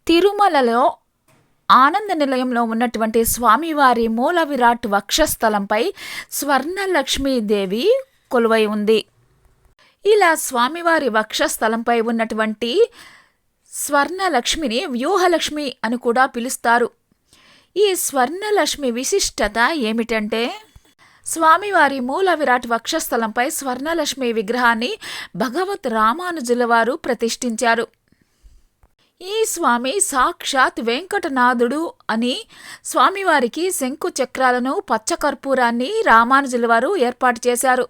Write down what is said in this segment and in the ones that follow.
తిరుమలలో ఆనంద నిలయంలో ఉన్నటువంటి స్వామివారి మూల విరాట్ వక్షస్థలంపై స్వర్ణలక్ష్మీదేవి కొలువై ఉంది. ఇలా స్వామివారి వక్షస్థలంపై ఉన్నటువంటి స్వర్ణలక్ష్మిని వ్యూహలక్ష్మి అని కూడా పిలుస్తారు. ఈ స్వర్ణలక్ష్మి విశిష్టత ఏమిటంటే, స్వామివారి మూల విరాట్ వక్షస్థలంపై స్వర్ణలక్ష్మి విగ్రహాన్ని భగవత్ రామానుజుల వారు ప్రతిష్ఠించారు. ఈ స్వామి సాక్షాత్ వెంకటనాథుడు అని స్వామివారికి శంకు చక్రాలను పచ్చకర్పూరాన్ని రామానుజుల వారు ఏర్పాటు చేశారు.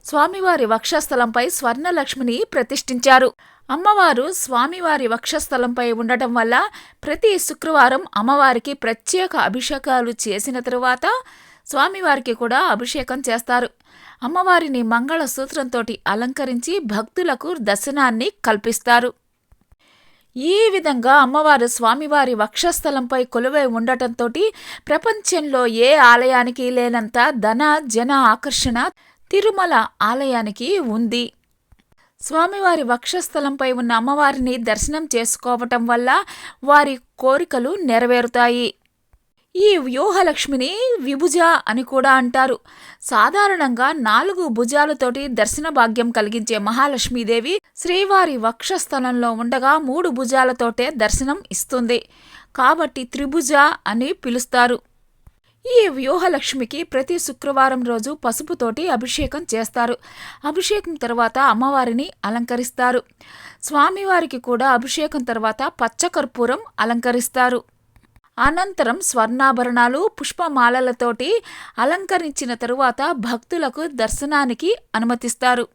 స్వామివారి వక్షస్థలంపై స్వర్ణలక్ష్మిని ప్రతిష్ఠించారు. అమ్మవారు స్వామివారి వక్షస్థలంపై ఉండటం వల్ల ప్రతి శుక్రవారం అమ్మవారికి ప్రత్యేక అభిషేకాలు చేసిన తరువాత స్వామివారికి కూడా అభిషేకం చేస్తారు. అమ్మవారిని మంగళసూత్రంతో అలంకరించి భక్తులకు దర్శనాన్ని కల్పిస్తారు. ఈ విధంగా అమ్మవారు స్వామివారి వక్షస్థలంపై కొలువై ఉండటంతో ప్రపంచంలో ఏ ఆలయానికి లేనంత ధన జన ఆకర్షణ తిరుమల ఆలయానికి ఉంది. స్వామివారి వక్షస్థలంపై ఉన్న అమ్మవారిని దర్శనం చేసుకోవటం వల్ల వారి కోరికలు నెరవేరుతాయి. ఈ వ్యూహలక్ష్మిని విభుజ అని కూడా అంటారు. సాధారణంగా 4 భుజాలతోటి దర్శన భాగ్యం కలిగించే మహాలక్ష్మీదేవి శ్రీవారి వక్షస్థలంలో ఉండగా 3 భుజాలతోటే దర్శనం ఇస్తుంది. కాబట్టి త్రిభుజ అని పిలుస్తారు. ఈ వ్యూహలక్ష్మికి ప్రతి శుక్రవారం రోజు పసుపుతోటి అభిషేకం చేస్తారు. అభిషేకం తర్వాత అమ్మవారిని అలంకరిస్తారు. స్వామివారికి కూడా అభిషేకం తర్వాత పచ్చకర్పూరం అలంకరిస్తారు. అనంతరం స్వర్ణాభరణాలు పుష్పమాలలతోటి అలంకరించిన తరువాత భక్తులకు దర్శనానికి అనుమతిస్తారు.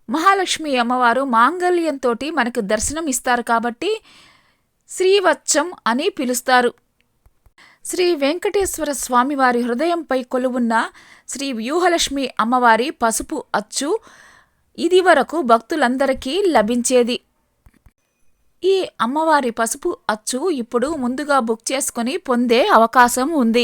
మహాలక్ష్మి అమ్మవారు మాంగళ్యంతో మనకు దర్శనం ఇస్తారు కాబట్టి శ్రీవత్సం అని పిలుస్తారు. శ్రీ వెంకటేశ్వర స్వామివారి హృదయంపై కొలువున్న శ్రీ వ్యూహలక్ష్మి అమ్మవారి పసుపు అచ్చు ఇది వరకు భక్తులందరికీ లభించేది. ఈ అమ్మవారి పసుపు అచ్చు ఇప్పుడు ముందుగా బుక్ చేసుకుని పొందే అవకాశం ఉంది.